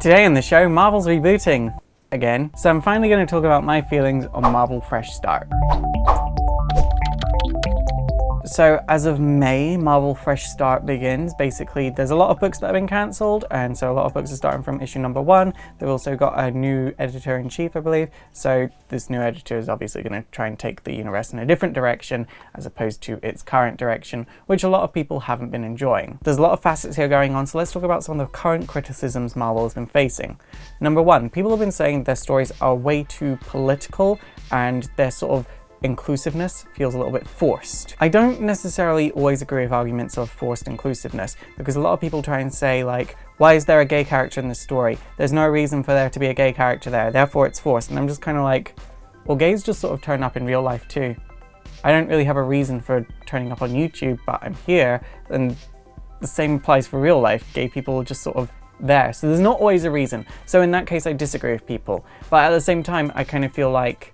Today on the show, Marvel's rebooting again, so I'm finally going to talk about my feelings on Marvel Fresh Start. So as of May, Marvel Fresh Start begins. Basically, there's a lot of books that have been cancelled, and so a lot of books are starting from issue number 1. They've also got a new editor-in-chief, I believe, so this new editor is obviously going to try and take the universe in a different direction as opposed to its current direction, which a lot of people haven't been enjoying. There's a lot of facets here going on, so let's talk about some of the current criticisms Marvel has been facing. Number 1, people have been saying their stories are way too political and they're sort of inclusiveness feels a little bit forced. I don't necessarily always agree with arguments of forced inclusiveness, because a lot of people try and say, like, why is there a gay character in this story? There's no reason for there to be a gay character there, therefore it's forced. And I'm just kind of like, well, gays just sort of turn up in real life too. I don't really have a reason for turning up on YouTube, but I'm here, and the same applies for real life. Gay people are just sort of there, so there's not always a reason. So in that case, I disagree with people. But at the same time, I kind of feel like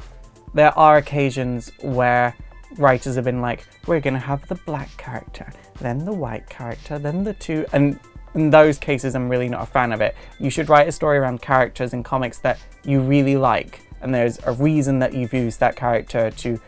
there are occasions where writers have been like, we're going to have the black character, then the white character, then the two, and in those cases I'm really not a fan of it. You should write a story around characters in comics that you really like, and there's a reason that you've used that character to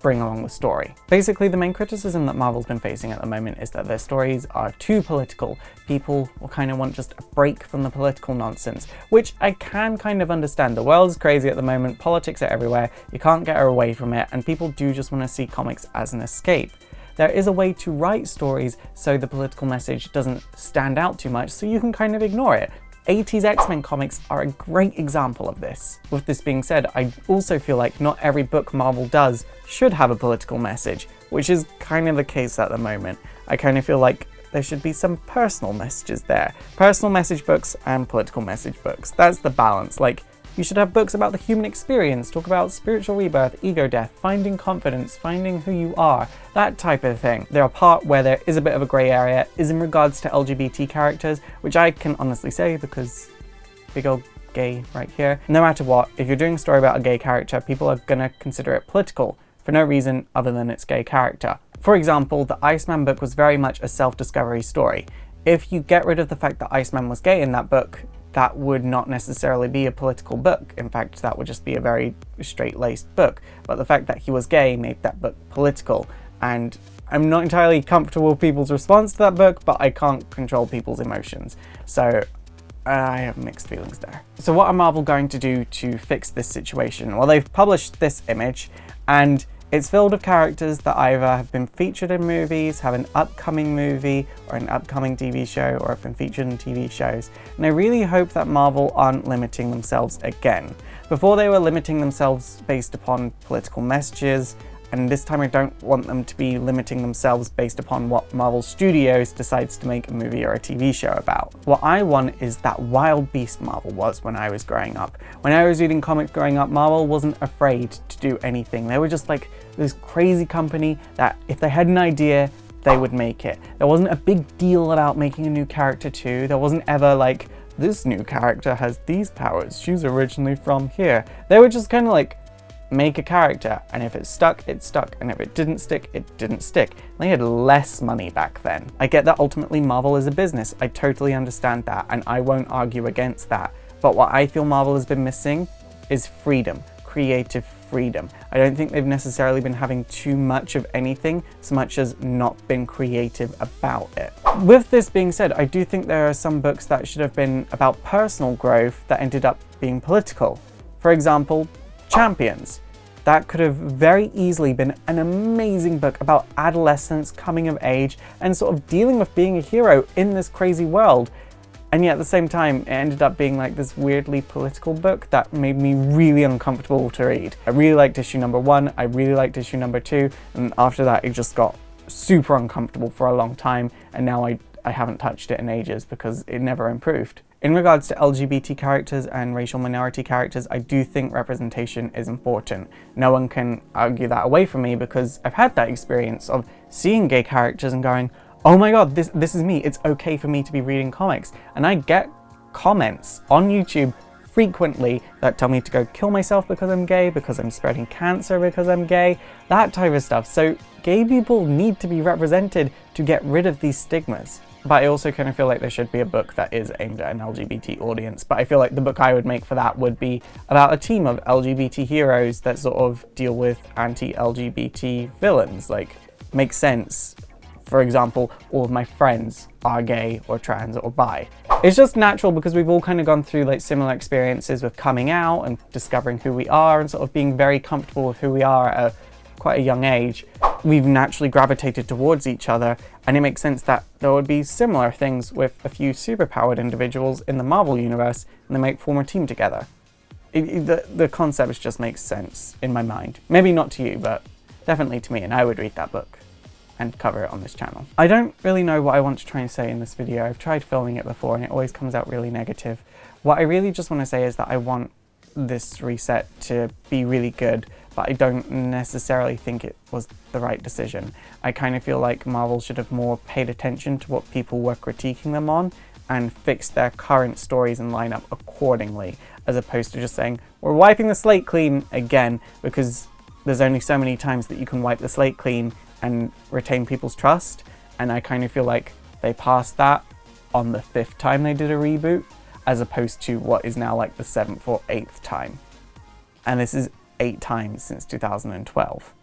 bring along the story. Basically, the main criticism that Marvel's been facing at the moment is that their stories are too political. People will kind of want just a break from the political nonsense, which I can kind of understand. The world is crazy at the moment, politics are everywhere, you can't get away from it, and people do just want to see comics as an escape. There is a way to write stories so the political message doesn't stand out too much, so you can kind of ignore it. 80s X-Men comics are a great example of this. With this being said, I also feel like not every book Marvel does should have a political message, which is kind of the case at the moment. I kind of feel like there should be some personal messages there. Personal message books and political message books. That's the balance. Like, you should have books about the human experience, talk about spiritual rebirth, ego death, finding confidence, finding who you are, that type of thing. The part where there is a bit of a grey area is in regards to LGBT characters, which I can honestly say because big old gay right here. No matter what, if you're doing a story about a gay character, people are gonna consider it political for no reason other than its gay character. For example, the Iceman book was very much a self-discovery story. If you get rid of the fact that Iceman was gay in that book, that would not necessarily be a political book. In fact, that would just be a very straight-laced book. But the fact that he was gay made that book political. And I'm not entirely comfortable with people's response to that book, but I can't control people's emotions. So I have mixed feelings there. So what are Marvel going to do to fix this situation? Well, they've published this image, and it's filled with characters that either have been featured in movies, have an upcoming movie or an upcoming TV show, or have been featured in TV shows. And I really hope that Marvel aren't limiting themselves again. Before they were limiting themselves based upon political messages, and this time I don't want them to be limiting themselves based upon what Marvel Studios decides to make a movie or a TV show about. What I want is that wild beast Marvel was when I was growing up. When I was reading comics growing up, Marvel wasn't afraid to do anything. They were just like this crazy company that if they had an idea, they would make it. There wasn't a big deal about making a new character too. There wasn't ever like, this new character has these powers, she's originally from here. They were just kind of like, make a character, and if it stuck, it stuck, and if it didn't stick, it didn't stick. They had less money back then. I get that ultimately Marvel is a business, I totally understand that, and I won't argue against that. But what I feel Marvel has been missing is freedom, creative freedom. I don't think they've necessarily been having too much of anything, so much as not been creative about it. With this being said, I do think there are some books that should have been about personal growth that ended up being political. For example, Champions. That could have very easily been an amazing book about adolescence, coming of age, and sort of dealing with being a hero in this crazy world. And yet at the same time, it ended up being like this weirdly political book that made me really uncomfortable to read. I really liked issue number 1, I really liked issue number 2, and after that it just got super uncomfortable for a long time, and now I haven't touched it in ages because it never improved. In regards to LGBT characters and racial minority characters, I do think representation is important. No one can argue that away from me because I've had that experience of seeing gay characters and going, oh my god, this is me, it's okay for me to be reading comics. And I get comments on YouTube frequently that tell me to go kill myself because I'm gay, because I'm spreading cancer because I'm gay, that type of stuff. So gay people need to be represented to get rid of these stigmas. But I also kind of feel like there should be a book that is aimed at an LGBT audience. But I feel like the book I would make for that would be about a team of LGBT heroes that sort of deal with anti-LGBT villains. Like, makes sense. For example, all of my friends are gay or trans or bi. It's just natural because we've all kind of gone through like similar experiences with coming out and discovering who we are and sort of being very comfortable with who we are at quite a young age. We've naturally gravitated towards each other, and it makes sense that there would be similar things with a few superpowered individuals in the Marvel universe, and they might form a team together. The concept just makes sense in my mind. Maybe not to you, but definitely to me, and I would read that book and cover it on this channel. I don't really know what I want to try and say in this video. I've tried filming it before and it always comes out really negative. What I really just want to say is that I want this reset to be really good, but I don't necessarily think it was the right decision. I kind of feel like Marvel should have more paid attention to what people were critiquing them on and fixed their current stories and lineup accordingly, as opposed to just saying, we're wiping the slate clean again, because there's only so many times that you can wipe the slate clean and retain people's trust, and I kind of feel like they passed that on the 5th time they did a reboot, as opposed to what is now like the 7th or 8th time. And this is 8 times since 2012.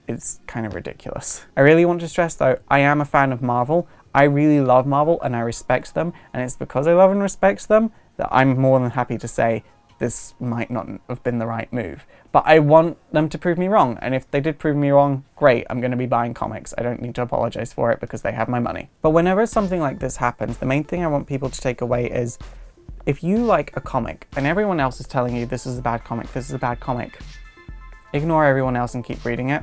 It's kind of ridiculous. I really want to stress though, I am a fan of Marvel. I really love Marvel and I respect them, and it's because I love and respect them that I'm more than happy to say this might not have been the right move. But I want them to prove me wrong, and if they did prove me wrong, great, I'm going to be buying comics. I don't need to apologize for it because they have my money. But whenever something like this happens, the main thing I want people to take away is, if you like a comic and everyone else is telling you this is a bad comic, this is a bad comic, ignore everyone else and keep reading it.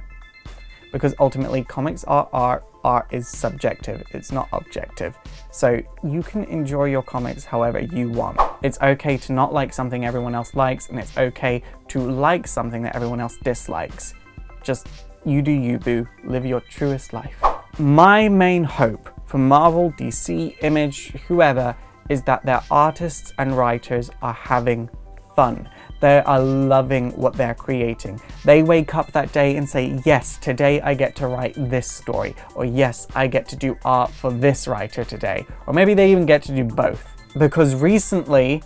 Because ultimately comics are art, art is subjective, it's not objective. So you can enjoy your comics however you want. It's okay to not like something everyone else likes, and it's okay to like something that everyone else dislikes. Just you do you, boo. Live your truest life. My main hope for Marvel, DC, Image, whoever, is that their artists and writers are having fun. They are loving what they're creating. They wake up that day and say, yes, today I get to write this story, or yes, I get to do art for this writer today, or maybe they even get to do both. Because recently,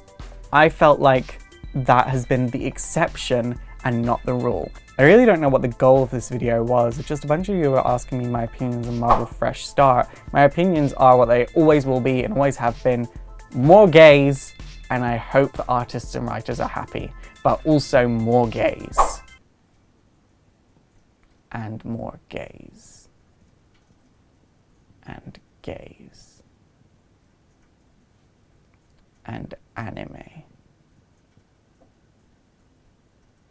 I felt like that has been the exception and not the rule. I really don't know what the goal of this video was. Just a bunch of you were asking me my opinions on Marvel Fresh Start. My opinions are what they always will be and always have been: more gays, and I hope the artists and writers are happy, but also more gays. And more gays. And gays. And anime.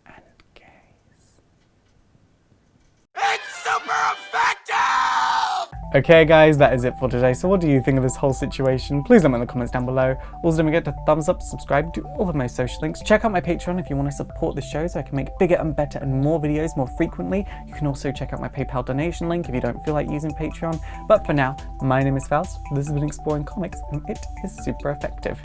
And gays. It's super effective! Okay guys, that is it for today. So what do you think of this whole situation? Please let me know in the comments down below. Also don't forget to thumbs up, subscribe to all of my social links. Check out my Patreon if you want to support the show so I can make bigger and better and more videos more frequently. You can also check out my PayPal donation link if you don't feel like using Patreon. But for now, my name is Faust. This has been Exploring Comics, and it is super effective.